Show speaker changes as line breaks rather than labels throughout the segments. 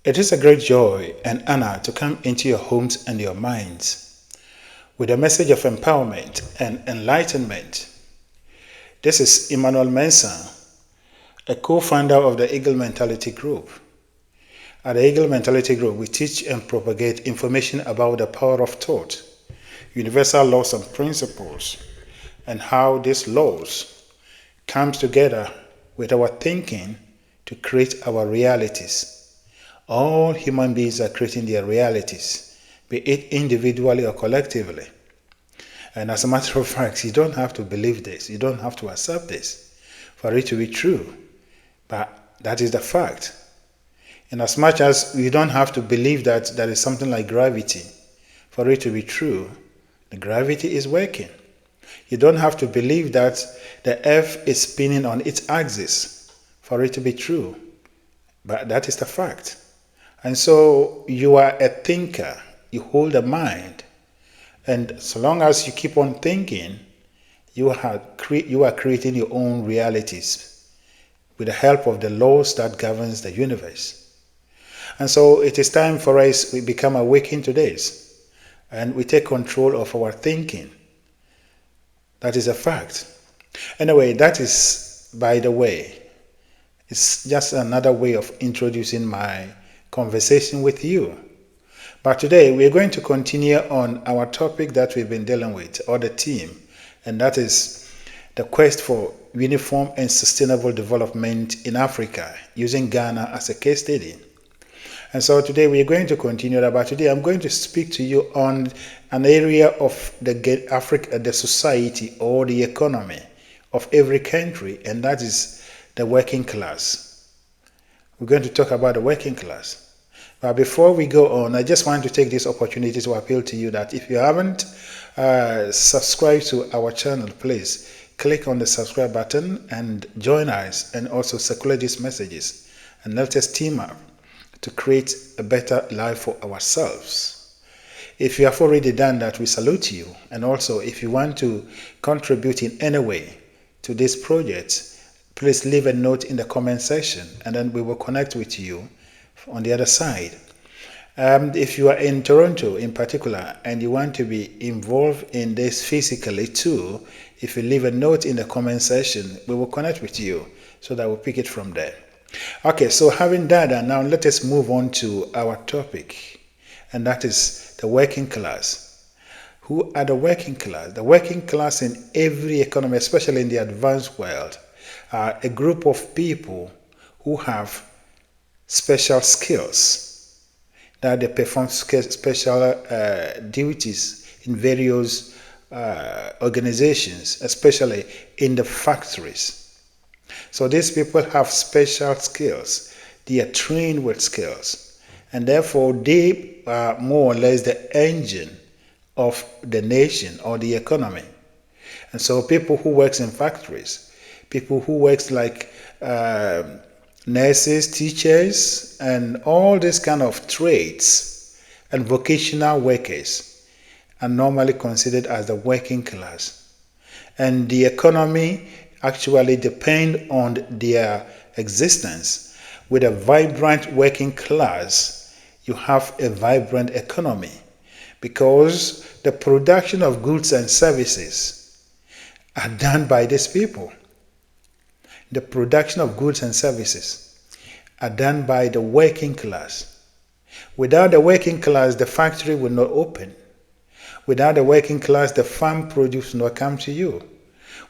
It is a great joy and honor to come into your homes and your minds with a message of empowerment and enlightenment. This is Emmanuel Mensah, a co-founder of the Eagle Mentality Group. At the Eagle Mentality Group, we teach and propagate information about the power of thought, universal laws and principles, and how these laws come together with our thinking to create our realities. All human beings are creating their realities, be it individually or collectively. And as a matter of fact, you don't have to believe this. You don't have to accept this for it to be true. But that is the fact. And as much as you don't have to believe that there is something like gravity for it to be true, the gravity is working. You don't have to believe that the earth is spinning on its axis for it to be true. But that is the fact. And so you are a thinker, you hold a mind, and so long as you keep on thinking, you are creating your own realities with the help of the laws that governs the universe. And so it is time for us we become awakened to this, and we take control of our thinking. That is a fact. Anyway, that is, by the way, it's just another way of introducing my conversation with you. But today we're going to continue on our topic that we've been dealing with, or the theme, and that is the quest for uniform and sustainable development in Africa, using Ghana as a case study. And so today we're going to continue that, but today I'm going to speak to you on an area of the society or the economy of every country, and that is the working class. We're going to talk about the working class. But before we go on, I just want to take this opportunity to appeal to you that if you haven't subscribed to our channel, please click on the subscribe button and join us, and also circulate these messages, and let us team up to create a better life for ourselves. If you have already done that, we salute you. And also, if you want to contribute in any way to this project, please leave a note in the comment section, and then we will connect with you on the other side. If you are in Toronto in particular and you want to be involved in this physically too, if you leave a note in the comment section, we will connect with you so that we'll pick it from there. Okay, so having done that, now let us move on to our topic, and that is the working class. Who are the working class? The working class in every economy, especially in the advanced world, are a group of people who have special skills, that they perform special duties in various organizations, especially in the factories. So these people have special skills. They are trained with skills, and therefore they are more or less the engine of the nation or the economy. And so people who work in factories, people who work like nurses, teachers, and all these kind of trades and vocational workers are normally considered as the working class. And the economy actually depend on their existence. With a vibrant working class, you have a vibrant economy, because the production of goods and services are done by these people. The production of goods and services are done by the working class. Without the working class, the factory will not open. Without the working class, the farm produce will not come to you.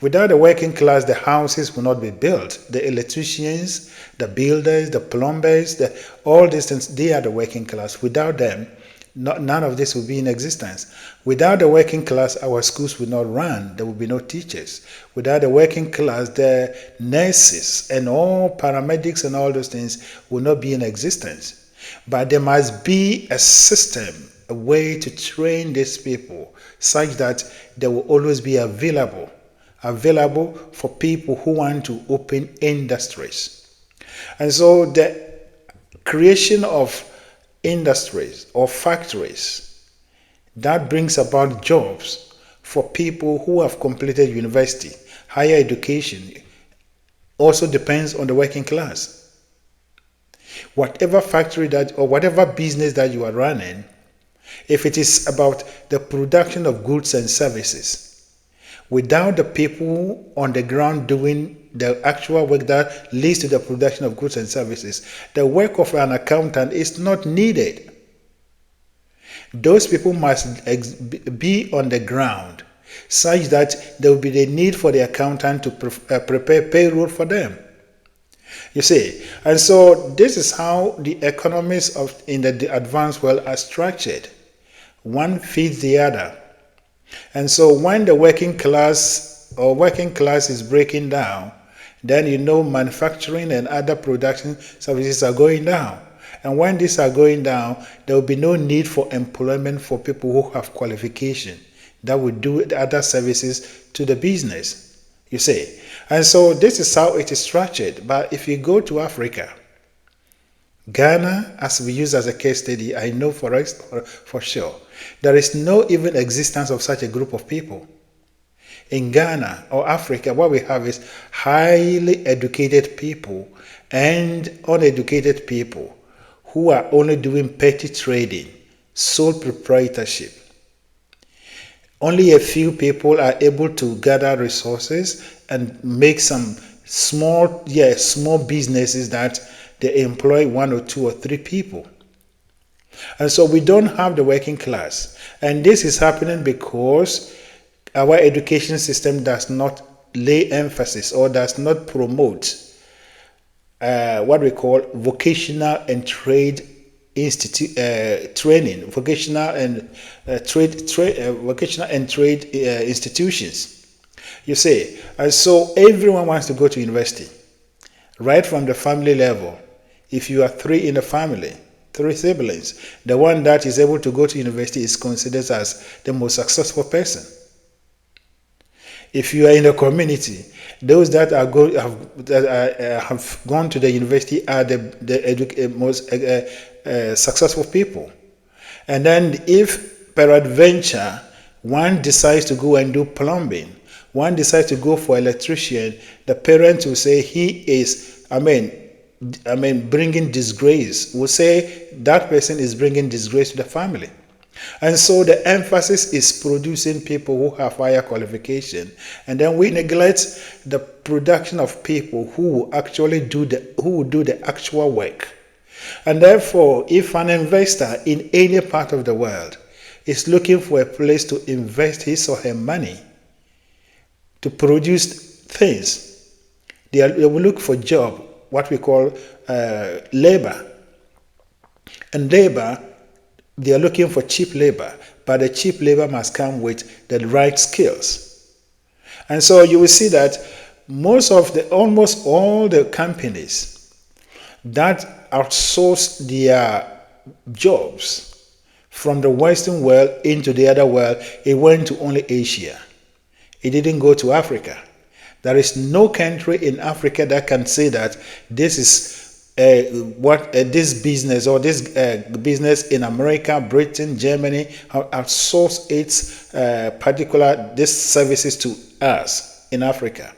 Without the working class, the houses will not be built. The electricians, the builders, the plumbers, all these things, they are the working class. Without them, none of this will be in existence. Without the working class, our schools will not run. There will be no teachers. Without the working class, the nurses and all paramedics and all those things will not be in existence. But there must be a system, a way to train these people such that they will always be available for people who want to open industries. And so the creation of industries or factories, that brings about jobs for people who have completed university. Higher education also depends on the working class. whatever factory that or whatever business that you are running, if it is about the production of goods and services, without the people on the ground doing the actual work that leads to the production of goods and services, the work of an accountant is not needed. Those people must be on the ground such that there will be the need for the accountant to prepare payroll for them. You see, and so this is how the economies in the advanced world are structured. One feeds the other. And so when the working class is breaking down, then manufacturing and other production services are going down. And when these are going down, there will be no need for employment for people who have qualification that will do the other services to the business, you see. And so this is how it is structured. But if you go to Africa, Ghana, as we use as a case study, I know for sure, there is no even existence of such a group of people. In Ghana or Africa, what we have is highly educated people and uneducated people who are only doing petty trading, sole proprietorship. Only a few people are able to gather resources and make some small businesses that they employ 1 or 2 or 3 people. And so we don't have the working class. And this is happening because our education system does not lay emphasis or does not promote what we call vocational and trade training, vocational and trade institutions. You see, and so everyone wants to go to university, right from the family level. If you are 3 in the family, 3 siblings, the one that is able to go to university is considered as the most successful person. If you are in the community, those that have gone to the university are the most successful people. And then if peradventure one decides to go and do plumbing, one decides to go for electrician, the parents will say he is, bringing disgrace. Will say that person is bringing disgrace to the family. And so the emphasis is producing people who have higher qualification, and then we neglect the production of people who will do the actual work. And therefore, if an investor in any part of the world is looking for a place to invest his or her money to produce things, they will look for job, what we call labor. And labor, they are looking for cheap labor, but the cheap labor must come with the right skills. And so you will see that almost all the companies that outsource their jobs from the Western world into the other world, it went to only Asia. It didn't go to Africa. There is no country in Africa that can say that this is this business or this business in America, Britain, Germany outsource its these services to us in Africa.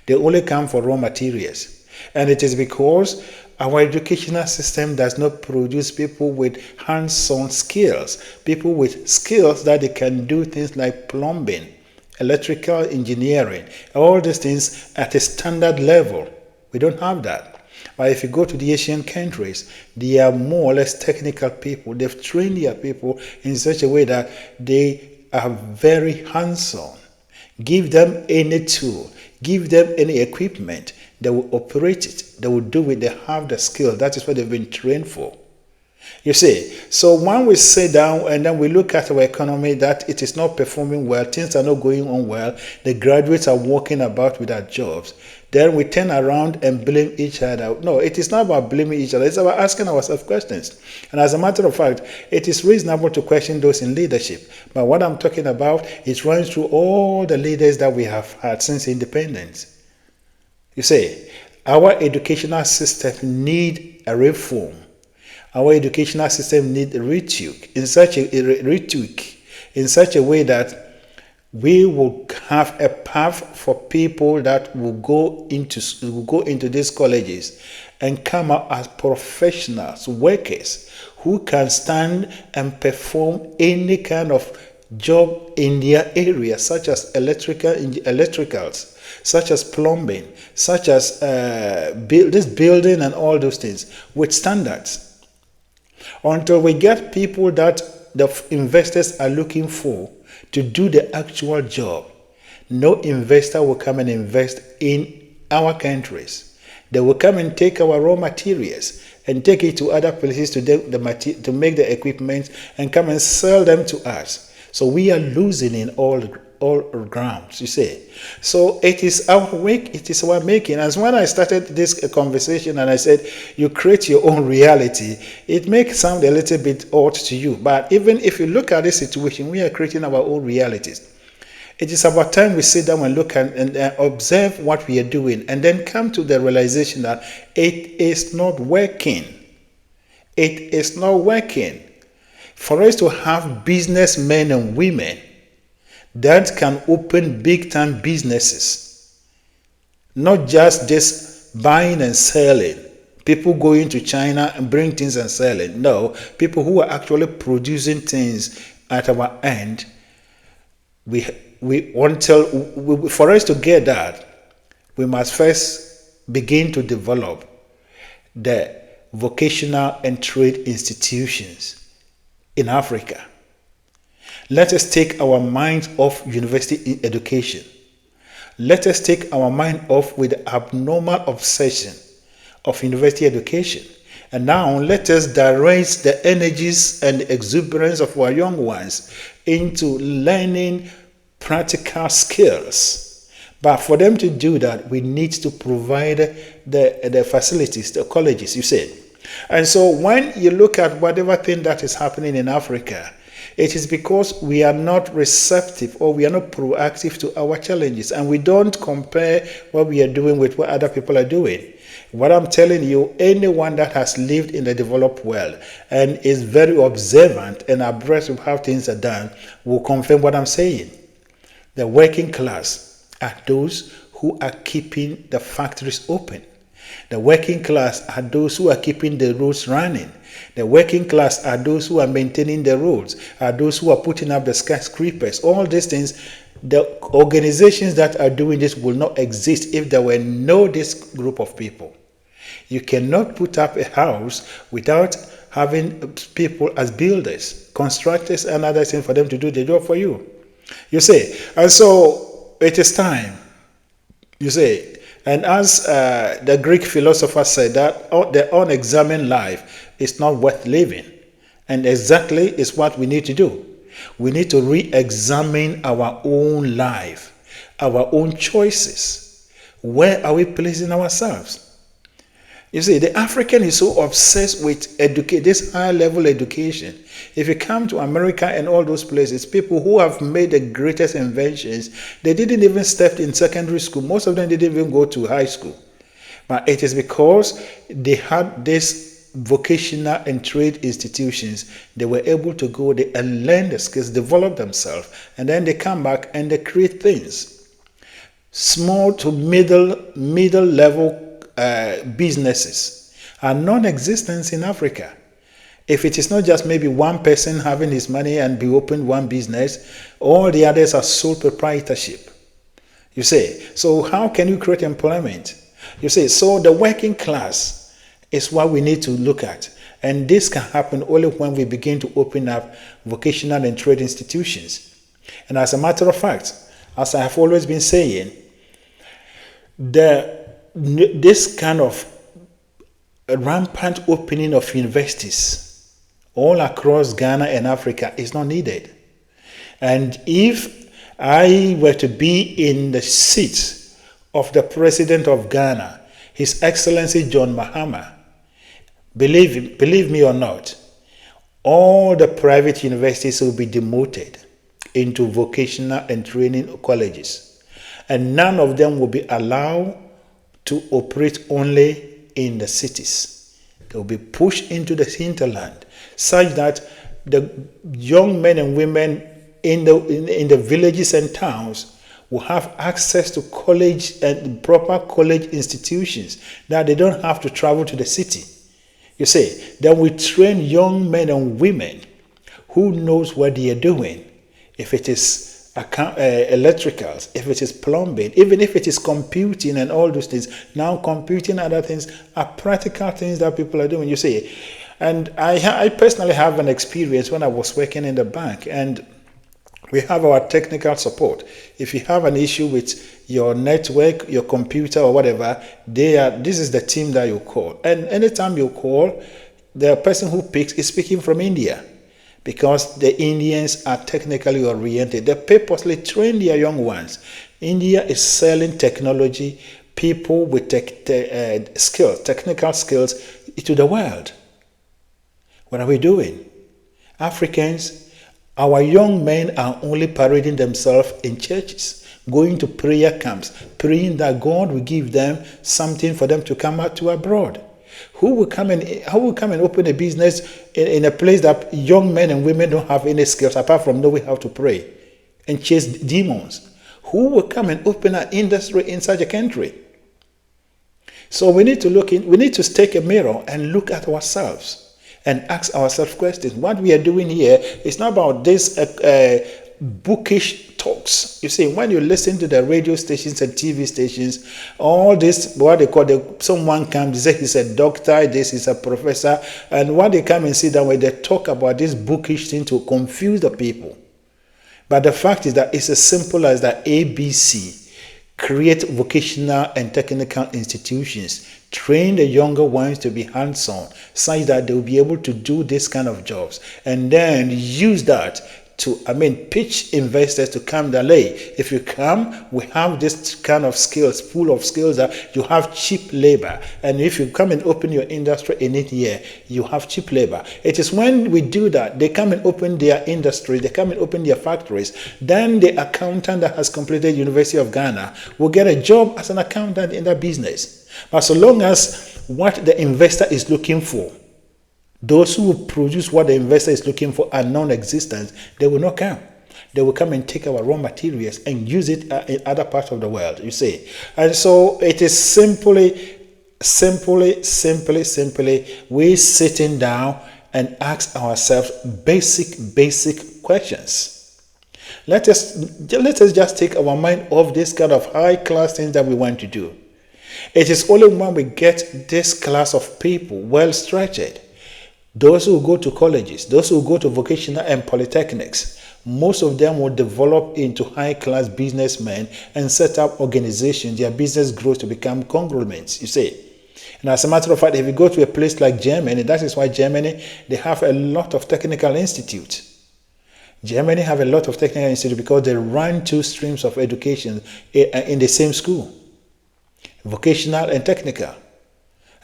They only come for raw materials. And it is because our educational system does not produce people with hands-on skills, people with skills that they can do things like plumbing, electrical engineering, all these things at a standard level. We don't have that. But if you go to the Asian countries, they are more or less technical people. They've trained their people in such a way that they are very hands-on. Give them any tool, give them any equipment, they will operate it, they will do it, they have the skill. That is what they've been trained for. You see, so when we sit down and then we look at our economy that it is not performing well, things are not going on well, the graduates are walking about without jobs, then we turn around and blame each other. No, it is not about blaming each other. It's about asking ourselves questions. And as a matter of fact, it is reasonable to question those in leadership. But what I'm talking about, it runs through all the leaders that we have had since independence. You see, our educational system needs a reform. Our educational system needs a retweak in such a way that we will have a path for people that will go into these colleges and come out as professionals, workers, who can stand and perform any kind of job in their area, such as electricals, such as plumbing, such as this building and all those things, with standards. Until we get people that the investors are looking for to do the actual job, no investor will come and invest in our countries. They will come and take our raw materials and take it to other places to make the equipment and come and sell them to us. So we are losing in all grounds, you see. So it is our work, it is our making. As when I started this conversation and I said, you create your own reality, it may sound a little bit odd to you. But even if you look at this situation, we are creating our own realities. It is about time we sit down and look and observe what we are doing and then come to the realization that it is not working. It is not working. For us to have businessmen and women that can open big-time businesses, not just this buying and selling, people going to China and bring things and selling. No, people who are actually producing things at our end. For us to get that, we must first begin to develop the vocational and trade institutions in Africa. Let us take our minds off university education. Let us take our mind off with the abnormal obsession of university education. And now let us direct the energies and the exuberance of our young ones into learning practical skills. But for them to do that, we need to provide the facilities, the colleges, you said. And so when you look at whatever thing that is happening in Africa, it is because we are not receptive or we are not proactive to our challenges, and we don't compare what we are doing with what other people are doing. What I'm telling you, anyone that has lived in the developed world and is very observant and abreast of how things are done will confirm what I'm saying. The working class are those who are keeping the factories open. The working class are those who are keeping the roads running. The working class are those who are maintaining the roads, are those who are putting up the skyscrapers. All these things, the organizations that are doing this will not exist if there were no this group of people. You cannot put up a house without having people as builders, constructors, and other things for them to do the job for you. You see, and so it is time, you see, and as the Greek philosopher said, that the unexamined life is not worth living, and exactly is what we need to do. We need to re-examine our own life, our own choices. Where are we placing ourselves? You see, the African is so obsessed with this high-level education. If you come to America and all those places, people who have made the greatest inventions, they didn't even step in secondary school. Most of them didn't even go to high school. But it is because they had this vocational and trade institutions. They were able to go there and learn the skills, develop themselves, and then they come back and they create things. Small to middle level businesses are non-existent in Africa. If it is not just maybe one person having his money and be opened one business, all the others are sole proprietorship. You say, so how can you create employment? You say, so the working class is what we need to look at. And this can happen only when we begin to open up vocational and trade institutions. And as a matter of fact, as I have always been saying, this kind of rampant opening of universities all across Ghana and Africa is not needed. And if I were to be in the seat of the president of Ghana, His Excellency John Mahama, believe me or not, all the private universities will be demoted into vocational and training colleges, and none of them will be allowed to operate only in the cities. They will be pushed into the hinterland, such that the young men and women in the villages and towns will have access to college and proper college institutions, that they don't have to travel to the city. You see, then we train young men and women who knows what they are doing. If it is electricals, if it is plumbing, even if it is computing and all those things. Now computing, other things are practical things that people are doing, you see. And I personally have an experience when I was working in the bank, and we have our technical support. If you have an issue with your network, your computer or whatever, this is the team that you call. And anytime you call, the person who picks is speaking from India, because the Indians are technically oriented. They purposely train their young ones. India is selling technology, people with technical skills to the world. What are we doing? Africans, our young men are only parading themselves in churches, going to prayer camps, praying that God will give them something for them to come out to abroad. Who will come and open a business in a place that young men and women don't have any skills apart from knowing how to pray and chase demons? Who will come and open an industry in such a country? So we need to take a mirror and look at ourselves and ask ourselves questions. What we are doing here is not about this bookish talks. You see, when you listen to the radio stations and TV stations, all this, what they call, someone comes, they say he's a doctor, this is a professor, and when they come and sit down, when they talk about this bookish thing to confuse the people. But the fact is that it's as simple as that ABC. Create vocational and technical institutions. Train the younger ones to be hands-on, such that they will be able to do this kind of jobs. And then use that to, pitch investors to come that way. If you come, we have this kind of skills, pool of skills that you have cheap labor. And if you come and open your industry in it here, you have cheap labor. It is when we do that, they come and open their industry, they come and open their factories. Then the accountant that has completed University of Ghana will get a job as an accountant in that business. But so long as what the investor is looking for, those who will produce what the investor is looking for are non-existent, they will not come. They will come and take our raw materials and use it in other parts of the world, you see. And so it is simply we sitting down and ask ourselves basic questions. Let us just take our mind off this kind of high-class things that we want to do. It is only when we get this class of people well-structured, those who go to colleges, those who go to vocational and polytechnics, most of them will develop into high-class businessmen and set up organizations. Their business grows to become conglomerates, you see. And as a matter of fact, if you go to a place like Germany, that is why Germany, they have a lot of technical institutes. Germany have a lot of technical institutes because they run two streams of education in the same school, vocational and technical.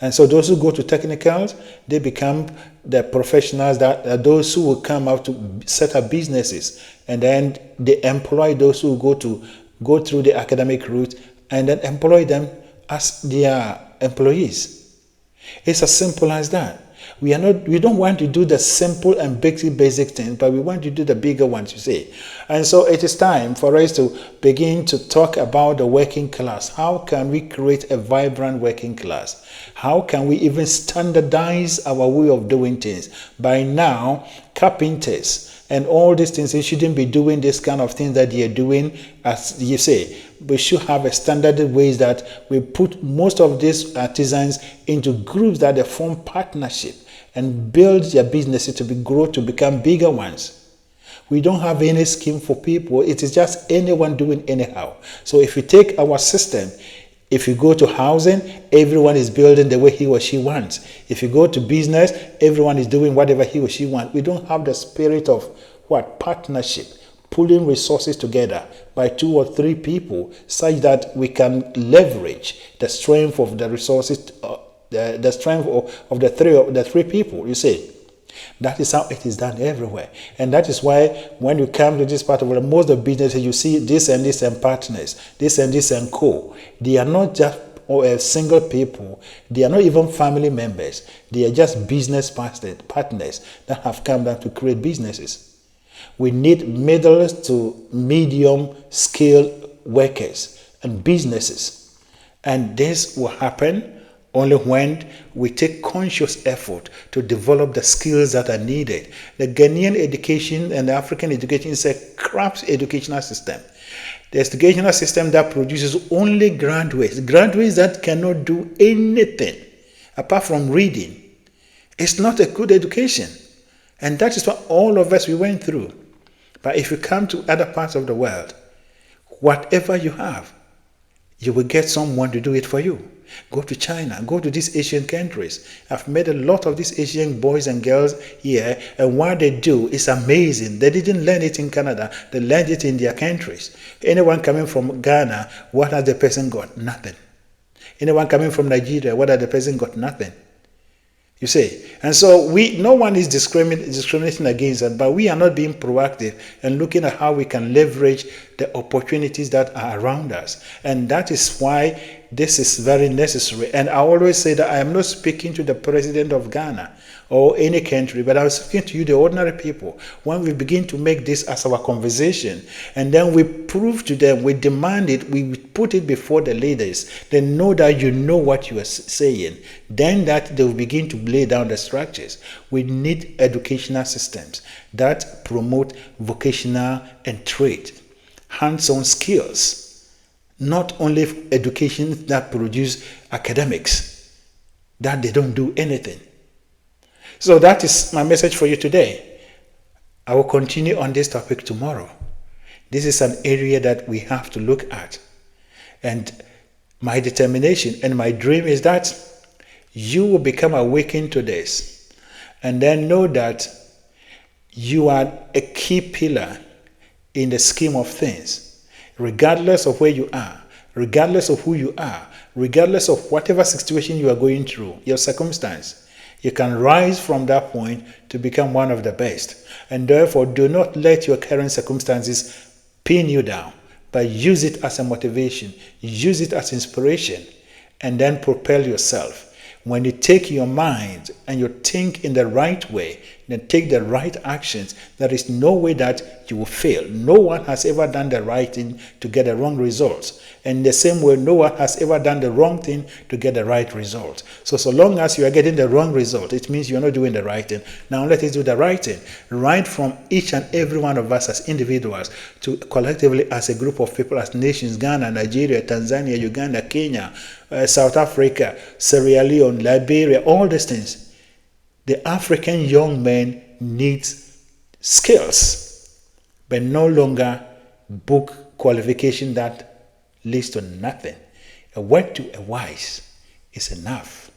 And so those who go to technicals, they become the professionals that those who will come out to set up businesses. And then they employ those who go through the academic route and then employ them as their employees. It's as simple as that. We don't want to do the simple and basic things, but we want to do the bigger ones, you see. And so it is time for us to begin to talk about the working class. How can we create a vibrant working class? How can we even standardize our way of doing things? By now, carpenters and all these things, they shouldn't be doing this kind of things that they are doing, as you say. We should have a standard ways that we put most of these artisans into groups that they form partnership and build their businesses to grow to become bigger ones. We don't have any scheme for people. It is just anyone doing anyhow. So if you take our system, if you go to housing, everyone is building the way he or she wants. If you go to business, everyone is doing whatever he or she wants. We don't have the spirit of partnership, pulling resources together by 2 or 3 people, such that we can leverage the strength of the resources, the strength of the three people, you see. That is how it is done everywhere. And that is why when you come to this part of the most of businesses, you see this and partners, this and co. They are not just single people. They are not even family members. They are just business partners that have come down to create businesses. We need middle to medium scale workers and businesses. And this will happen only when we take conscious effort to develop the skills that are needed. The Ghanaian education and the African education is a crap educational system. The educational system that produces only graduates that cannot do anything apart from reading. It's not a good education. And that is what all of us we went through. But if you come to other parts of the world, whatever you have, you will get someone to do it for you. Go to China, go to these Asian countries. I've met a lot of these Asian boys and girls here, and what they do is amazing. They didn't learn it in Canada, they learned it in their countries. Anyone coming from Ghana, what has the person got? Nothing. Anyone coming from Nigeria, what has the person got? Nothing. You see, and so no one is discriminating against us, but we are not being proactive and looking at how we can leverage the opportunities that are around us. And that is why this is very necessary. And I always say that I am not speaking to the president of Ghana or any country, but I'm speaking to you, the ordinary people. When we begin to make this as our conversation, and then we prove to them, we demand it, we put it before the leaders, they know that you know what you are saying, then that they will begin to lay down the structures. We need educational systems that promote vocational and trade, hands-on skills, not only education that produce academics, that they don't do anything. So that is my message for you today. I will continue on this topic tomorrow. This is an area that we have to look at. And my determination and my dream is that you will become awakened to this, and then know that you are a key pillar in the scheme of things, regardless of where you are, regardless of who you are, regardless of whatever situation you are going through, your circumstance. You can rise from that point to become one of the best. And therefore, do not let your current circumstances pin you down, but use it as a motivation, use it as inspiration, and then propel yourself. When you take your mind and you think in the right way, then take the right actions, there is no way that you will fail. No one has ever done the right thing to get the wrong results. And the same way, no one has ever done the wrong thing to get the right result. So long as you are getting the wrong result, it means you're not doing the right thing. Now let us do the right thing. Right from each and every one of us as individuals to collectively as a group of people, as nations, Ghana, Nigeria, Tanzania, Uganda, Kenya, South Africa, Sierra Leone, Liberia, all these things. The African young man needs skills, but no longer book qualification that leads to nothing. A word to a wise is enough.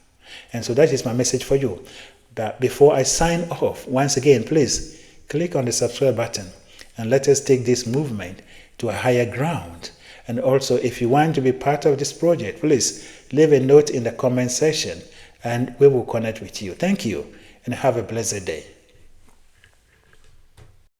And so that is my message for you. But before I sign off, once again, please click on the subscribe button and let us take this movement to a higher ground. And also, if you want to be part of this project, please leave a note in the comment section and we will connect with you. Thank you and have a blessed day.